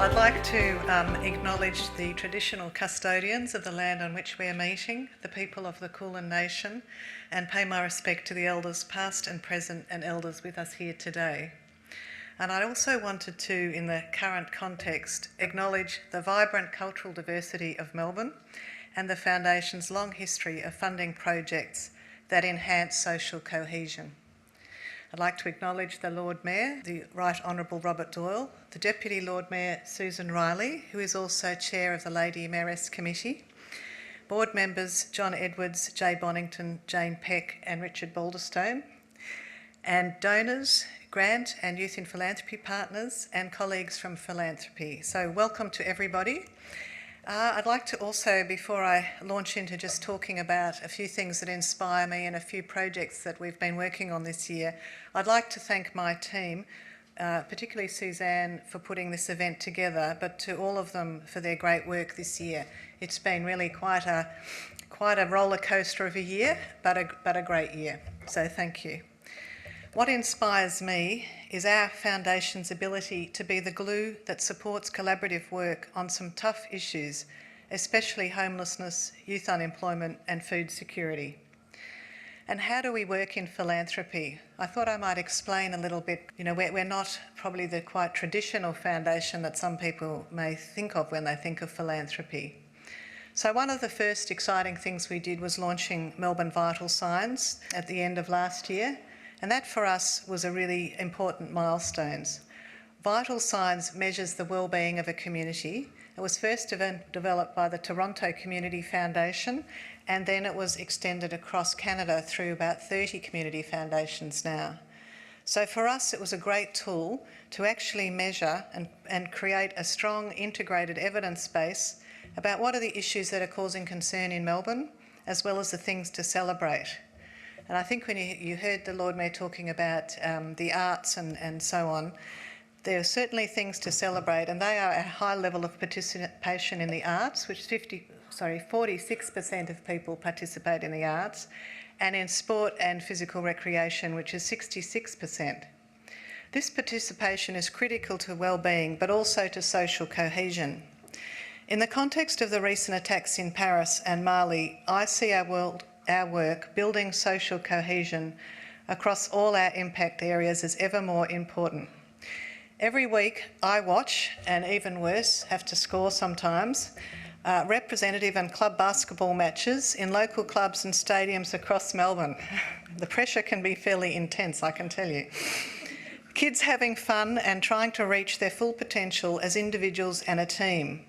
I'd like to acknowledge the traditional custodians of the land on which we are meeting, the people of the Kulin Nation, and pay my respect to the elders past and present and elders with us here today. And I also wanted to, in the current context, acknowledge the vibrant cultural diversity of Melbourne and the Foundation's long history of funding projects that enhance social cohesion. I'd like to acknowledge the Lord Mayor, the Right Honourable Robert Doyle, the Deputy Lord Mayor Susan Riley, who is also Chair of the Lady Mayoress Committee, board members John Edwards, Jay Bonington, Jane Peck and Richard Balderstone, and donors, grant and youth in philanthropy partners and colleagues from philanthropy. So welcome to everybody. I'd like to also, before I launch into just talking about a few things that inspire me and a few projects that we've been working on this year, I'd like to thank my team, particularly Suzanne for putting this event together, but to all of them for their great work this year. It's been really quite a roller coaster of a year, but a great year. So thank you. What inspires me is our Foundation's ability to be the glue that supports collaborative work on some tough issues, especially homelessness, youth unemployment and food security. And how do we work in philanthropy? I thought I might explain a little bit. You know, we're not probably the quite traditional foundation that some people may think of when they think of philanthropy. So one of the first exciting things we did was launching Melbourne Vital Signs at the end of last year. And that for us was a really important milestone. Vital Signs measures the well-being of a community. It was first developed by the Toronto Community Foundation, and then it was extended across Canada through about 30 community foundations now. So for us, it was a great tool to actually measure and create a strong integrated evidence base about what are the issues that are causing concern in Melbourne, as well as the things to celebrate. And I think when you heard the Lord Mayor talking about the arts and so on, there are certainly things to celebrate, and they are a high level of participation in the arts, which 46% of people participate in the arts, and in sport and physical recreation, which is 66%. This participation is critical to well-being, but also to social cohesion. In the context of the recent attacks in Paris and Mali, I see our work building social cohesion across all our impact areas is ever more important. Every week I watch, and even worse, have to score sometimes, representative and club basketball matches in local clubs and stadiums across Melbourne. The pressure can be fairly intense, I can tell you. Kids having fun and trying to reach their full potential as individuals and a team.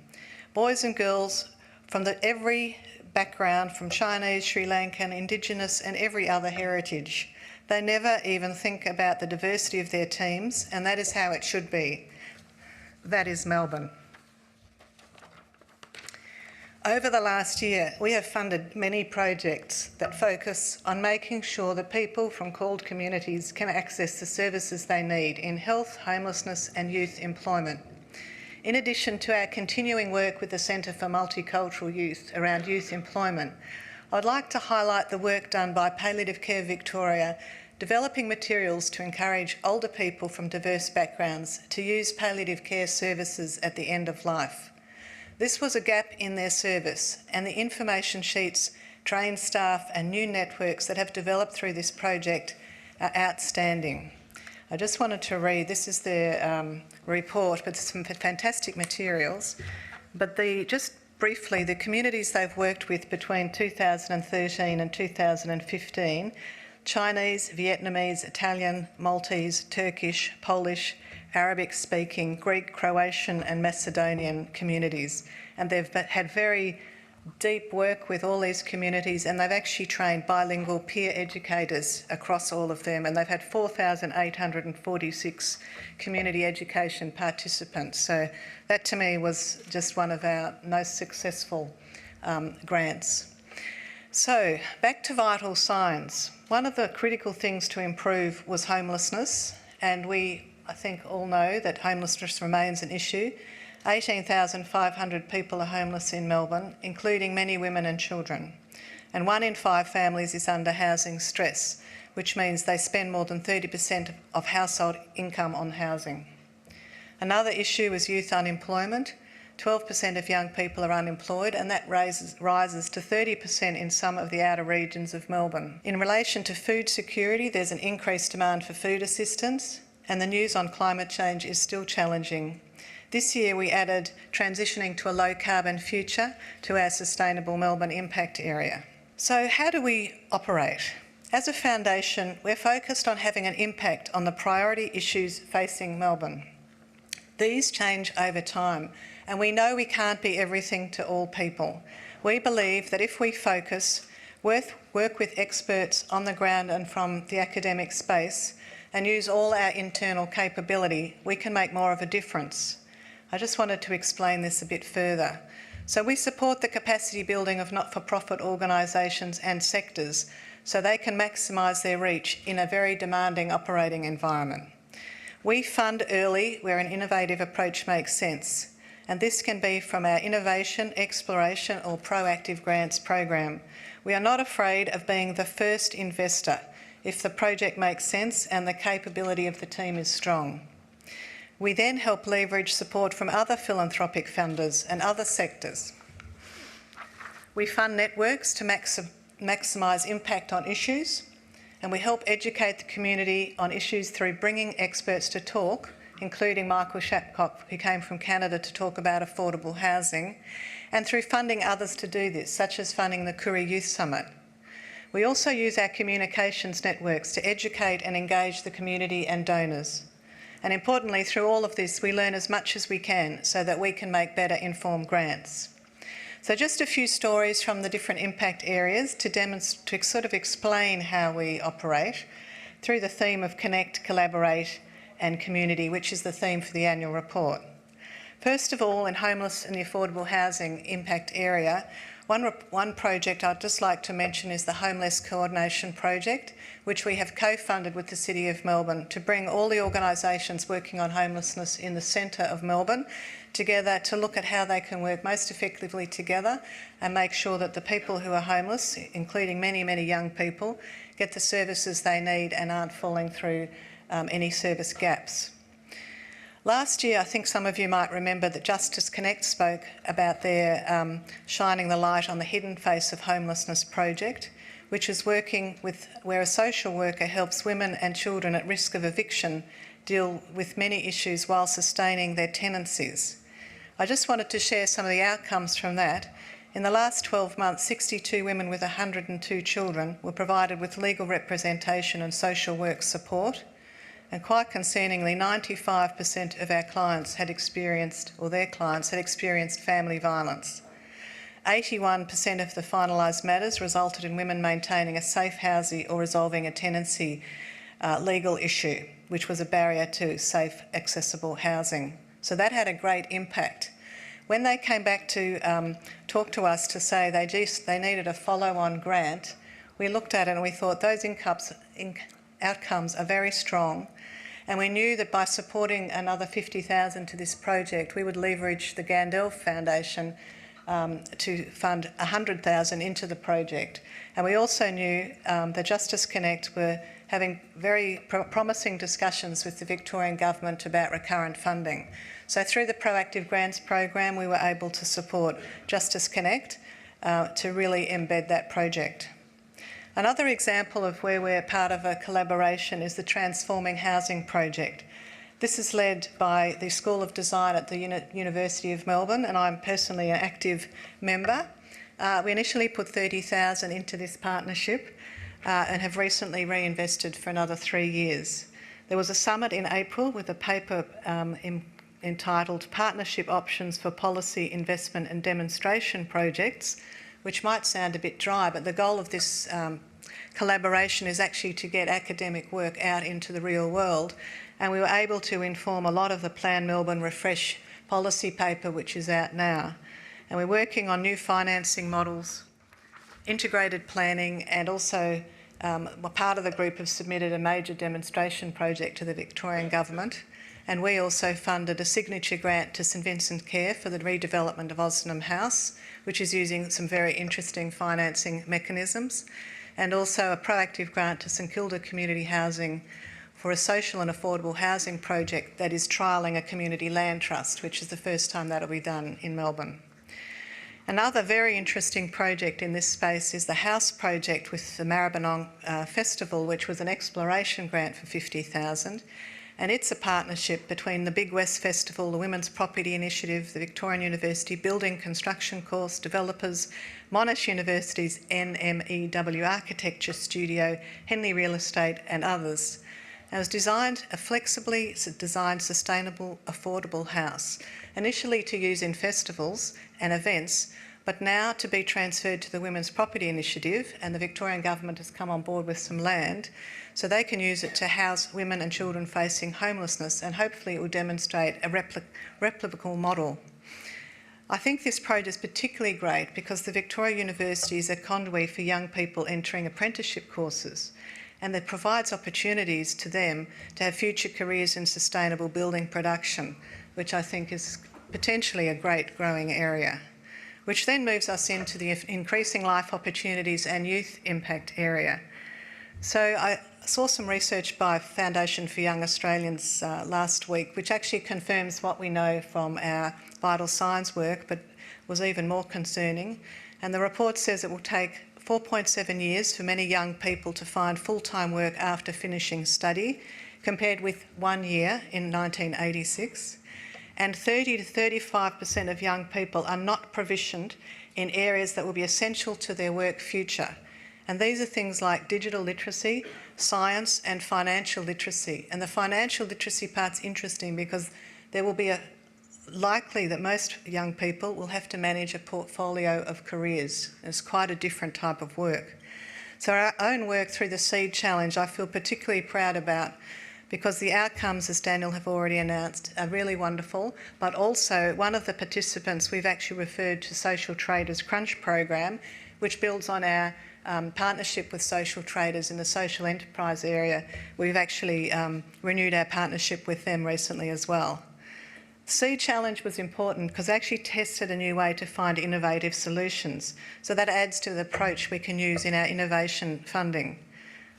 Boys and girls from every background, from Chinese, Sri Lankan, Indigenous and every other heritage. They never even think about the diversity of their teams, and that is how it should be. That is Melbourne. Over the last year, we have funded many projects that focus on making sure that people from CALD communities can access the services they need in health, homelessness and youth employment. In addition to our continuing work with the Centre for Multicultural Youth around youth employment, I'd like to highlight the work done by Palliative Care Victoria, developing materials to encourage older people from diverse backgrounds to use palliative care services at the end of life. This was a gap in their service, and the information sheets, trained staff and new networks that have developed through this project are outstanding. I just wanted to read, this is their report, but some fantastic materials. But just briefly, the communities they've worked with between 2013 and 2015, Chinese, Vietnamese, Italian, Maltese, Turkish, Polish, Arabic-speaking, Greek, Croatian and Macedonian communities. And they've had very deep work with all these communities, and they've actually trained bilingual peer educators across all of them, and they've had 4,846 community education participants. So that to me was just one of our most successful grants. So back to Vital Signs. One of the critical things to improve was homelessness, and we, I think, all know that homelessness remains an issue. 18,500 people are homeless in Melbourne, including many women and children. And 1 in 5 families is under housing stress, which means they spend more than 30% of household income on housing. Another issue is youth unemployment. 12% of young people are unemployed, and that rises to 30% in some of the outer regions of Melbourne. In relation to food security, there's an increased demand for food assistance, and the news on climate change is still challenging. This year we added transitioning to a low carbon future to our Sustainable Melbourne impact area. So how do we operate? As a foundation, we're focused on having an impact on the priority issues facing Melbourne. These change over time, and we know we can't be everything to all people. We believe that if we focus, work with experts on the ground and from the academic space, and use all our internal capability, we can make more of a difference. I just wanted to explain this a bit further. So we support the capacity building of not-for-profit organisations and sectors so they can maximise their reach in a very demanding operating environment. We fund early where an innovative approach makes sense, and this can be from our Innovation, Exploration or Proactive Grants program. We are not afraid of being the first investor if the project makes sense and the capability of the team is strong. We then help leverage support from other philanthropic funders and other sectors. We fund networks to maximise impact on issues, and we help educate the community on issues through bringing experts to talk, including Michael Shapcock, who came from Canada to talk about affordable housing, and through funding others to do this, such as funding the Koori Youth Summit. We also use our communications networks to educate and engage the community and donors. And importantly, through all of this, we learn as much as we can so that we can make better informed grants. So just a few stories from the different impact areas to sort of explain how we operate through the theme of connect, collaborate and community, which is the theme for the annual report. First of all, in homeless and the affordable housing impact area, one project I'd just like to mention is the Homeless Coordination Project, which we have co-funded with the City of Melbourne to bring all the organisations working on homelessness in the centre of Melbourne together to look at how they can work most effectively together and make sure that the people who are homeless, including many, many young people, get the services they need and aren't falling through any service gaps. Last year, I think some of you might remember that Justice Connect spoke about their Shining the Light on the Hidden Face of Homelessness project, which is working with where a social worker helps women and children at risk of eviction deal with many issues while sustaining their tenancies. I just wanted to share some of the outcomes from that. In the last 12 months, 62 women with 102 children were provided with legal representation and social work support. And quite concerningly, 95% of our clients had experienced, or their clients had experienced family violence. 81% of the finalised matters resulted in women maintaining a safe housing or resolving a tenancy legal issue, which was a barrier to safe, accessible housing. So that had a great impact. When they came back to talk to us to say they needed a follow-on grant, we looked at it and we thought those outcomes are very strong. And we knew that by supporting another $50,000 to this project, we would leverage the Gandel Foundation to fund $100,000 into the project. And we also knew that Justice Connect were having very promising discussions with the Victorian Government about recurrent funding. So through the Proactive Grants program, we were able to support Justice Connect to really embed that project. Another example of where we're part of a collaboration is the Transforming Housing project. This is led by the School of Design at the University of Melbourne, and I'm personally an active member. We initially put $30,000 into this partnership and have recently reinvested for another 3 years. There was a summit in April with a paper entitled Partnership Options for Policy, Investment and Demonstration Projects, which might sound a bit dry, but the goal of this collaboration is actually to get academic work out into the real world. And we were able to inform a lot of the Plan Melbourne Refresh policy paper, which is out now. And we're working on new financing models, integrated planning, and also part of the group have submitted a major demonstration project to the Victorian Government. And we also funded a signature grant to St Vincent Care for the redevelopment of Osnum House, which is using some very interesting financing mechanisms, and also a proactive grant to St Kilda Community Housing for a social and affordable housing project that is trialling a community land trust, which is the first time that will be done in Melbourne. Another very interesting project in this space is the House project with the Maribyrnong Festival, which was an exploration grant for $50,000. And it's a partnership between the Big West Festival, the Women's Property Initiative, the Victorian University Building Construction Course, developers, Monash University's NMEW Architecture Studio, Henley Real Estate and others. It was designed a flexibly designed, sustainable, affordable house, initially to use in festivals and events, but now to be transferred to the Women's Property Initiative, and the Victorian Government has come on board with some land, so they can use it to house women and children facing homelessness, and hopefully it will demonstrate a replicable model. I think this project is particularly great because the Victoria University is a conduit for young people entering apprenticeship courses, and it provides opportunities to them to have future careers in sustainable building production, which I think is potentially a great growing area, which then moves us into the increasing life opportunities and youth impact area. So I saw some research by Foundation for Young Australians last week, which actually confirms what we know from our vital signs work, but was even more concerning. And the report says it will take 4.7 years for many young people to find full-time work after finishing study, compared with 1 year in 1986. And 30 to 35% of young people are not provisioned in areas that will be essential to their work future. And these are things like digital literacy, science and financial literacy. And the financial literacy part's interesting because there will be likely that most young people will have to manage a portfolio of careers. It's quite a different type of work. So our own work through the SEED Challenge I feel particularly proud about, because the outcomes, as Daniel have already announced, are really wonderful, but also one of the participants we've actually referred to Social Traders Crunch program, which builds on our partnership with social traders in the social enterprise area. We've actually renewed our partnership with them recently as well. The SEED Challenge was important because it actually tested a new way to find innovative solutions. So that adds to the approach we can use in our innovation funding.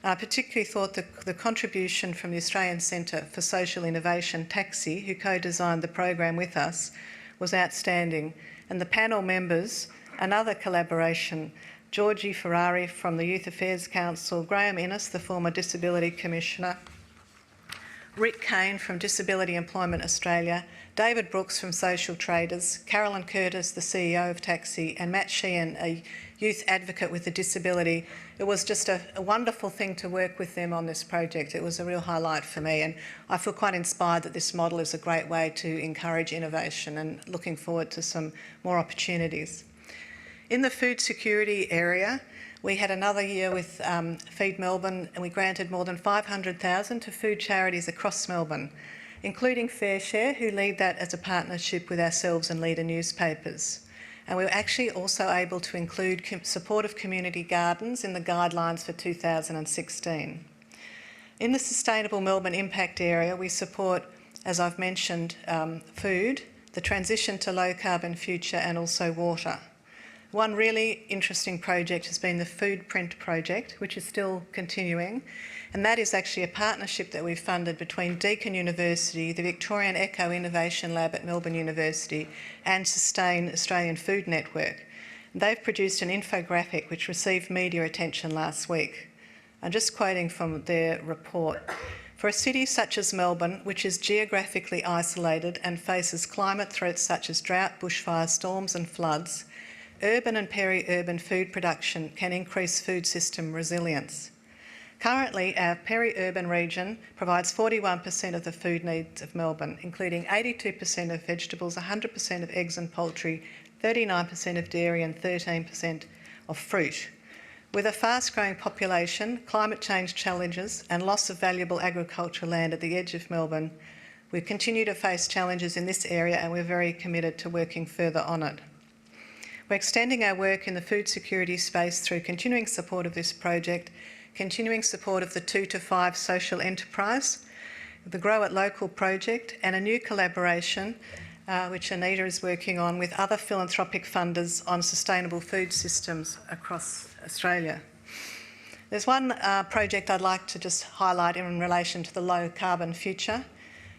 I particularly thought the contribution from the Australian Centre for Social Innovation, TAXI, who co-designed the program with us, was outstanding. And the panel members, another collaboration, Georgie Ferrari from the Youth Affairs Council, Graham Innes, the former Disability Commissioner, Rick Kane from Disability Employment Australia, David Brooks from Social Traders, Carolyn Curtis, the CEO of TAXI, and Matt Sheehan, a youth advocate with a disability. It was just a wonderful thing to work with them on this project. It was a real highlight for me, and I feel quite inspired that this model is a great way to encourage innovation, and looking forward to some more opportunities. In the food security area, we had another year with Feed Melbourne, and we granted more than $500,000 to food charities across Melbourne, including FareShare, who lead that as a partnership with ourselves and Leader newspapers. And we were actually also able to include supportive community gardens in the guidelines for 2016. In the Sustainable Melbourne Impact area, we support, as I've mentioned, food, the transition to low carbon future, and also water. One really interesting project has been the Food Print project, which is still continuing, and that is actually a partnership that we've funded between Deakin University, the Victorian Eco Innovation Lab at Melbourne University, and Sustain Australian Food Network. And they've produced an infographic which received media attention last week. I'm just quoting from their report. For a city such as Melbourne, which is geographically isolated and faces climate threats such as drought, bushfire, storms and floods, urban and peri-urban food production can increase food system resilience. Currently, our peri-urban region provides 41% of the food needs of Melbourne, including 82% of vegetables, 100% of eggs and poultry, 39% of dairy and 13% of fruit. With a fast-growing population, climate change challenges and loss of valuable agricultural land at the edge of Melbourne, we continue to face challenges in this area, and we're very committed to working further on it. We're extending our work in the food security space through continuing support of this project, continuing support of the 2 to 5 social enterprise, the Grow at Local project, and a new collaboration which Anita is working on with other philanthropic funders on sustainable food systems across Australia. There's one project I'd like to just highlight in relation to the low carbon future.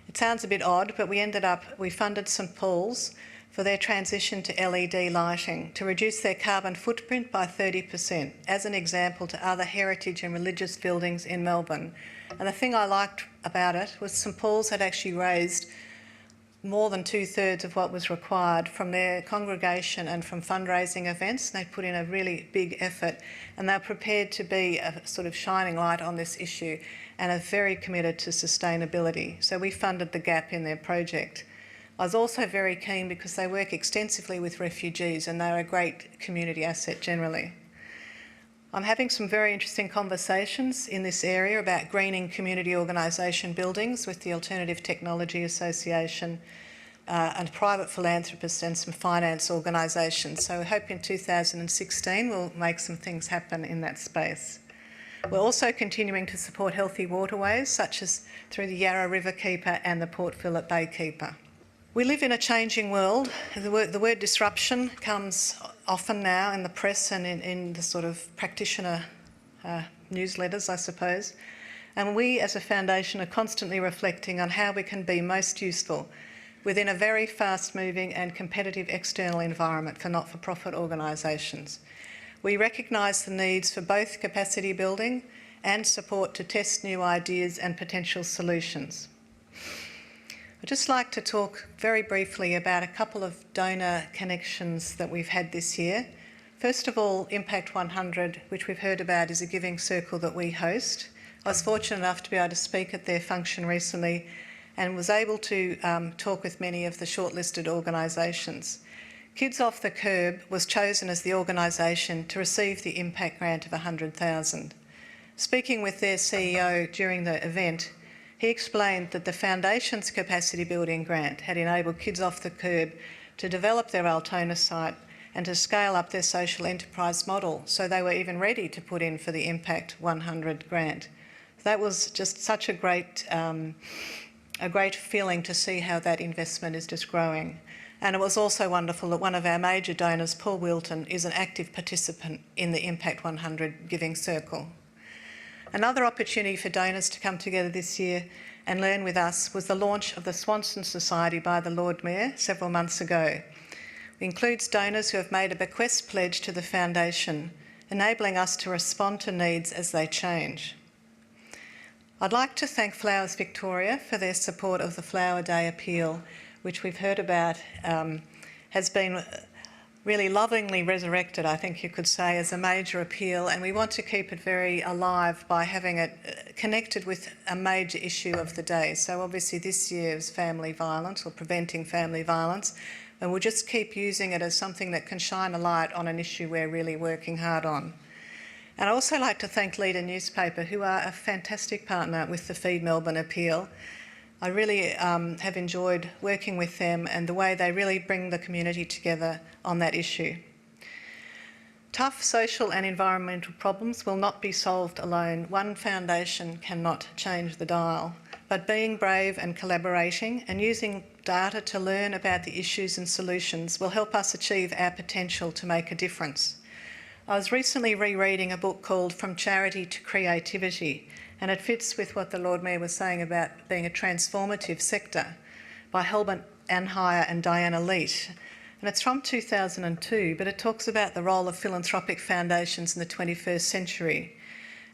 It sounds a bit odd, but we funded St Paul's for their transition to LED lighting to reduce their carbon footprint by 30%, as an example to other heritage and religious buildings in Melbourne. And the thing I liked about it was St Paul's had actually raised more than 2/3 of what was required from their congregation and from fundraising events. They put in a really big effort, and they're prepared to be a sort of shining light on this issue and are very committed to sustainability. So we funded the gap in their project. I was also very keen because they work extensively with refugees and they're a great community asset generally. I'm having some very interesting conversations in this area about greening community organisation buildings with the Alternative Technology Association and private philanthropists and some finance organisations. So I hope in 2016 we'll make some things happen in that space. We're also continuing to support healthy waterways, such as through the Yarra River Keeper and the Port Phillip Bay Keeper. We live in a changing world. The word disruption comes often now in the press and in the sort of practitioner newsletters, I suppose. And we as a foundation are constantly reflecting on how we can be most useful within a very fast-moving and competitive external environment for not-for-profit organisations. We recognise the needs for both capacity building and support to test new ideas and potential solutions. I'd just like to talk very briefly about a couple of donor connections that we've had this year. First of all, Impact 100, which we've heard about, is a giving circle that we host. I was fortunate enough to be able to speak at their function recently and was able to talk with many of the shortlisted organisations. Kids Off the Curb was chosen as the organisation to receive the impact grant of $100,000. Speaking with their CEO during the event, he explained that the Foundation's capacity building grant had enabled Kids Off the Curb to develop their Altona site and to scale up their social enterprise model, so they were even ready to put in for the Impact 100 grant. That was just such a great feeling to see how that investment is just growing. And it was also wonderful that one of our major donors, Paul Wilton, is an active participant in the Impact 100 Giving Circle. Another opportunity for donors to come together this year and learn with us was the launch of the Swanson Society by the Lord Mayor several months ago. It includes donors who have made a bequest pledge to the Foundation, enabling us to respond to needs as they change. I'd like to thank Flowers Victoria for their support of the Flower Day appeal, which we've heard about has been really lovingly resurrected, I think you could say, as a major appeal, and we want to keep it very alive by having it connected with a major issue of the day. So obviously this year is family violence, or preventing family violence, and we'll just keep using it as something that can shine a light on an issue we're really working hard on. And I'd also like to thank Leader Newspaper, who are a fantastic partner with the Feed Melbourne appeal. I really have enjoyed working with them and the way they really bring the community together on that issue. Tough social and environmental problems will not be solved alone. One foundation cannot change the dial, but being brave and collaborating and using data to learn about the issues and solutions will help us achieve our potential to make a difference. I was recently rereading a book called From Charity to Creativity, and it fits with what the Lord Mayor was saying about being a transformative sector, by Helmut Anheier and Diana Leet. And it's from 2002, but it talks about the role of philanthropic foundations in the 21st century.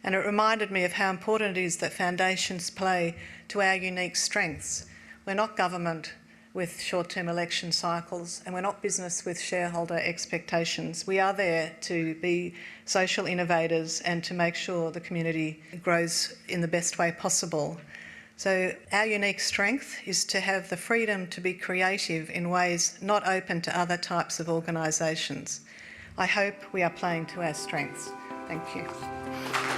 And it reminded me of how important it is that foundations play to our unique strengths. We're not government with short-term election cycles, and we're not business with shareholder expectations. We are there to be social innovators and to make sure the community grows in the best way possible. So our unique strength is to have the freedom to be creative in ways not open to other types of organisations. I hope we are playing to our strengths. Thank you.